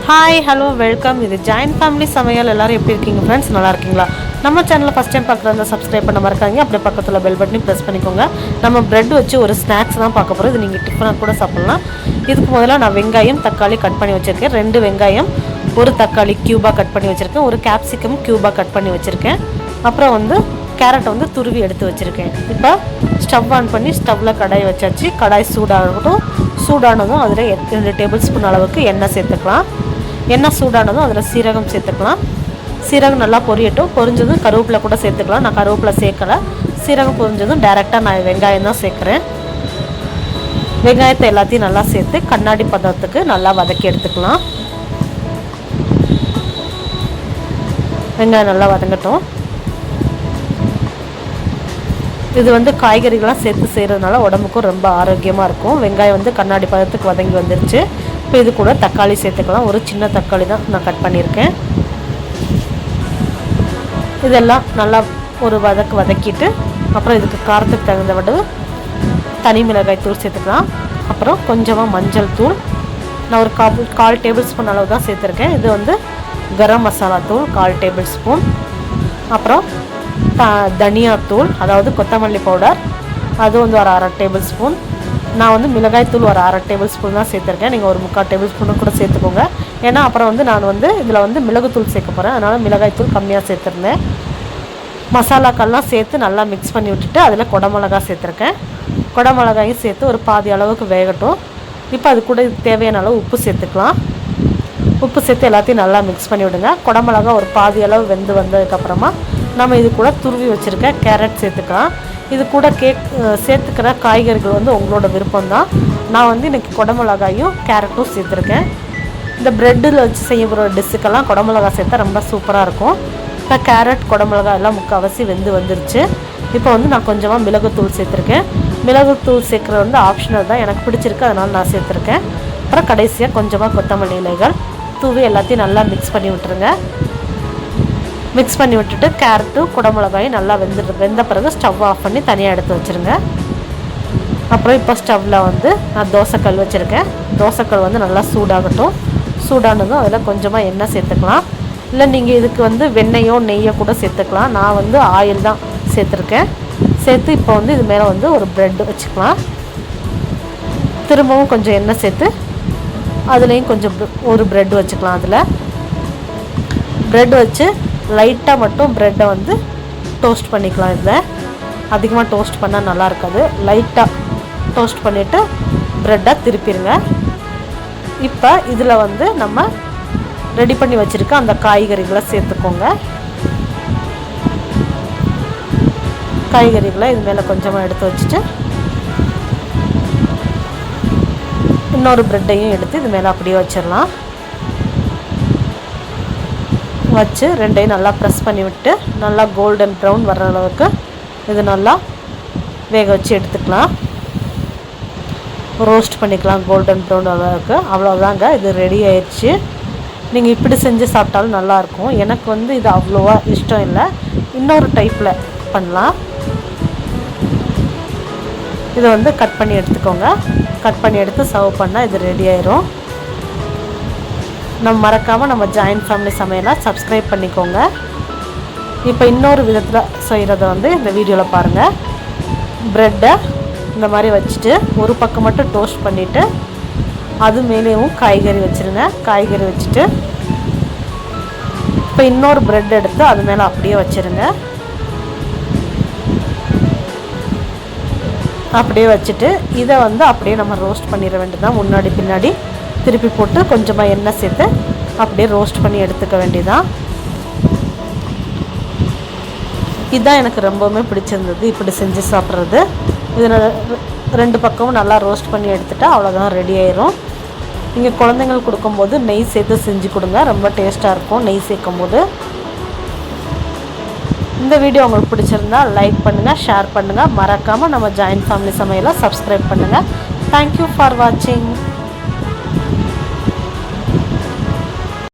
Hi hello welcome. இது joint family சமையல். எல்லோரும் எப்படி இருக்கீங்க ஃப்ரெண்ட்ஸ்? நல்லா இருக்கீங்களா? நம்ம சேனலில் ஃபஸ்ட் டைம் பார்க்குறதா சப்ஸ்கிரைப் பண்ண மறக்காங்க. அப்படியே பக்கத்தில் பெல் பட்டனையும் ப்ரெஸ் பண்ணிக்கோங்க. நம்ம ப்ரெட் வச்சு ஒரு ஸ்நாக்ஸ் தான் பார்க்க போகிறோம். இது நீங்கள் டிஃபனாக கூட சாப்பிட்லாம். இதுக்கு முதல்ல நான் வெங்காயம் தக்காளி கட் பண்ணி வச்சுருக்கேன். 2 வெங்காயம், ஒரு தக்காளி க்யூபாக கட் பண்ணி வச்சுருக்கேன். ஒரு கேப்சிகம் க்யூபாக கட் பண்ணி வச்சுருக்கேன். அப்புறம் கேரட்டை துருவி எடுத்து வச்சுருக்கேன். இப்போ ஸ்டவ் ஆன் பண்ணி ஸ்டவ்வில் கடாய் வச்சாச்சு. கடாய் சூடாகட்டும். சூடானதும் அதில் 2 டேபிள் ஸ்பூன் அளவுக்கு எண்ணெய் சேர்த்துக்கலாம். எண்ணெய் சூடானதும் அதில் சீரகம் சேர்த்துக்கலாம். சீரகம் நல்லா பொரியட்டும். பொரிஞ்சதும் கருவேப்பிலை கூட சேர்த்துக்கலாம். நான் கருவேப்பிலை சேர்க்கலை. சீரகம் பொரிஞ்சதும் டைரெக்டாக நான் வெங்காயம் தான் சேர்க்குறேன். வெங்காயத்தை எல்லாத்தையும் நல்லா சேர்த்து கண்ணாடி பதத்துக்கு நல்லா வதக்கி எடுத்துக்கலாம். வெங்காயம் நல்லா வதங்கட்டும். இது காய்கறிகள்லாம் சேர்த்து செய்கிறதுனால உடம்புக்கும் ரொம்ப ஆரோக்கியமாக இருக்கும். வெங்காயம் கண்ணாடி பதத்துக்கு வதங்கி வந்துருச்சு. இப்போ இது கூட தக்காளி சேர்த்துக்கலாம். ஒரு சின்ன தக்காளி தான் நான் கட் பண்ணியிருக்கேன். இதெல்லாம் நல்லா ஒரு வதக்கிட்டு அப்புறம் இதுக்கு காரத்துக்கு தகுந்த தனி மிளகாய் தூள் சேர்த்துக்கலாம். அப்புறம் கொஞ்சமாக மஞ்சள் தூள் நான் ஒரு கால் டேபிள் ஸ்பூன் அளவு தான் சேர்த்துருக்கேன். இது கரம் மசாலா தூள் 1/4 டேபிள் ஸ்பூன். அப்புறம் தனியாத்தூள், அதாவது கொத்தமல்லி பவுடர், அது ஒரு 1/2 டேபிள் ஸ்பூன். நான் மிளகாய் தூள் ஒரு 1/2 டேபிள் ஸ்பூன் தான் சேர்த்துருக்கேன். நீங்கள் ஒரு 3/4 டேபிள் ஸ்பூனும் கூட சேர்த்துக்கோங்க. ஏன்னா அப்புறம் நான் இதில் மிளகுத்தூள் சேர்க்க போகிறேன். அதனால் மிளகாய் தூள் கம்மியாக சேர்த்துருந்தேன். மசாலாக்கள்லாம் சேர்த்து நல்லா மிக்ஸ் பண்ணி விட்டுட்டு அதில் குடமிளகா சேர்த்துருக்கேன். குடமிளகாயும் சேர்த்து ஒரு பாதி அளவுக்கு வேகட்டும். இப்போ அது கூட தேவையான அளவு உப்பு சேர்த்துக்கலாம். உப்பு சேர்த்து எல்லாத்தையும் நல்லா மிக்ஸ் பண்ணி விடுங்க. குடமிளகா ஒரு பாதி அளவு வெந்து வந்ததுக்கப்புறமா நம்ம இது கூட துருவி வச்சுருக்க கேரட் சேர்த்துக்கலாம். இது கூட சேர்த்துக்கிற காய்கறிகள் உங்களோட விருப்பம்தான். நான் இன்றைக்கி குடமிளகாயும் கேரட்டும் சேர்த்துருக்கேன். இந்த ப்ரெட்டில் வச்சு செய்ய போகிற டிஷ்ஷுக்கெல்லாம் குடமிளகா சேர்த்தா ரொம்ப சூப்பராக இருக்கும். இப்போ கேரட் குடமிளகா எல்லாம் முக்கால்வாசி வெந்து வந்துருச்சு. இப்போ நான் கொஞ்சமாக மிளகுத்தூள் சேர்த்துருக்கேன். மிளகுத்தூள் சேர்க்குறது ஆப்ஷனல் தான், எனக்கு பிடிச்சிருக்கு, அதனால் நான் சேர்த்துருக்கேன். அப்புறம் கடைசியாக கொஞ்சமாக கொத்தமல்லி இலைகள் தூவி எல்லாத்தையும் நல்லா மிக்ஸ் பண்ணி விட்டுருங்க. மிக்ஸ் பண்ணி விட்டுட்டு கேரட்டும் குடமிளகாயும் நல்லா வெந்த பிறகு ஸ்டவ் ஆஃப் பண்ணி தனியாக எடுத்து வச்சுருங்க. அப்புறம் இப்போ ஸ்டவ்வில் நான் தோசைக்கல் வச்சுருக்கேன். தோசைக்கல் நல்லா சூடாகட்டும். சூடானதும் அதில் கொஞ்சமாக எண்ணெய் சேர்த்துக்கலாம். இல்லை நீங்கள் இதுக்கு வெண்ணெயோ நெய்யோ கூட சேர்த்துக்கலாம். நான் ஆயில் தான் சேர்த்துருக்கேன். சேர்த்து இப்போ இது மேலே ஒரு ப்ரெட் வச்சுக்கலாம். திரும்பவும் கொஞ்சம் எண்ணெய் சேர்த்து அதுலேயும் கொஞ்சம் ஒரு ப்ரெட் வச்சுக்கலாம். அதில் ப்ரெட் வச்சு லைட்டாக மட்டும் ப்ரெட்டை டோஸ்ட் பண்ணிக்கலாம். இதில் அதிகமாக டோஸ்ட் பண்ணால் நல்லா இருக்காது. லைட்டாக டோஸ்ட் பண்ணிவிட்டு ப்ரெட்டை திருப்பிடுங்க. இப்போ இதில் நம்ம ரெடி பண்ணி வச்சுருக்க அந்த காய்கறிகளை சேர்த்துக்கோங்க. காய்கறிகளை இது மேலே கொஞ்சமாக எடுத்து வச்சுட்டு இன்னொரு ப்ரெட்டையும் எடுத்து இது மேலே அப்படியே வச்சிடலாம். வச்சு ரெண்டையும் நல்லா ப்ரெஸ் பண்ணி விட்டு நல்லா கோல்டன் ப்ரௌன் வர்ற அளவுக்கு இது நல்லா வேக வச்சு எடுத்துக்கலாம். ரோஸ்ட் பண்ணிக்கலாம் கோல்டன் ப்ரௌன் அளவுக்கு. அவ்வளோதாங்க, இது ரெடி ஆயிடுச்சு. நீங்கள் இப்படி செஞ்சு சாப்பிட்டாலும் நல்லாயிருக்கும். எனக்கு இது அவ்வளோவா இஷ்டம் இல்லை. இன்னொரு டைப்பில் பண்ணலாம். இதை கட் பண்ணி எடுத்துக்கோங்க. கட் பண்ணி எடுத்து சர்வ் பண்ணால் இது ரெடி ஆயிரும். மறக்காமல் நம்ம ஜாயின்ட் ஃபேமிலி சமையலை சப்ஸ்கிரைப் பண்ணிக்கோங்க. இப்போ இன்னொரு விதத்தில் செய்கிறத இந்த வீடியோவில் பாருங்கள். ப்ரெட்டை இந்த மாதிரி வச்சுட்டு ஒரு பக்கம் மட்டும் டோஸ்ட் பண்ணிவிட்டு அது மேலேயும் காய்கறி வச்சுருங்க. காய்கறி வச்சுட்டு இப்போ இன்னொரு ப்ரெட் எடுத்து அது மேலே அப்படியே வச்சுருங்க. அப்படியே வச்சுட்டு இதை அப்படியே நம்ம ரோஸ்ட் பண்ணிட வேண்டியதுதான். முன்னாடி பின்னாடி திருப்பி போட்டு கொஞ்சமாக எண்ணெய் சேர்த்து அப்படியே ரோஸ்ட் பண்ணி எடுத்துக்க வேண்டியதான். இதுதான் எனக்கு ரொம்பவுமே பிடிச்சிருந்தது, இப்படி செஞ்சு சாப்பிட்றது. இது 2 பக்கமும் நல்லா ரோஸ்ட் பண்ணி எடுத்துட்டா அவ்வளோதான், ரெடி ஆயிரும். நீங்கள் குழந்தைங்களுக்கு கொடுக்கும்போது நெய் சேர்த்து செஞ்சு கொடுங்க, ரொம்ப டேஸ்ட்டாக இருக்கும் நெய் சேர்க்கும் போது. இந்த வீடியோ உங்களுக்கு பிடிச்சிருந்தா லைக் பண்ணுங்கள், ஷேர் பண்ணுங்கள். மறக்காமல் நம்ம ஜாயின்ட் ஃபேமிலி சமையலை சப்ஸ்கிரைப் பண்ணுங்கள். தேங்க்யூ ஃபார் வாட்சிங்.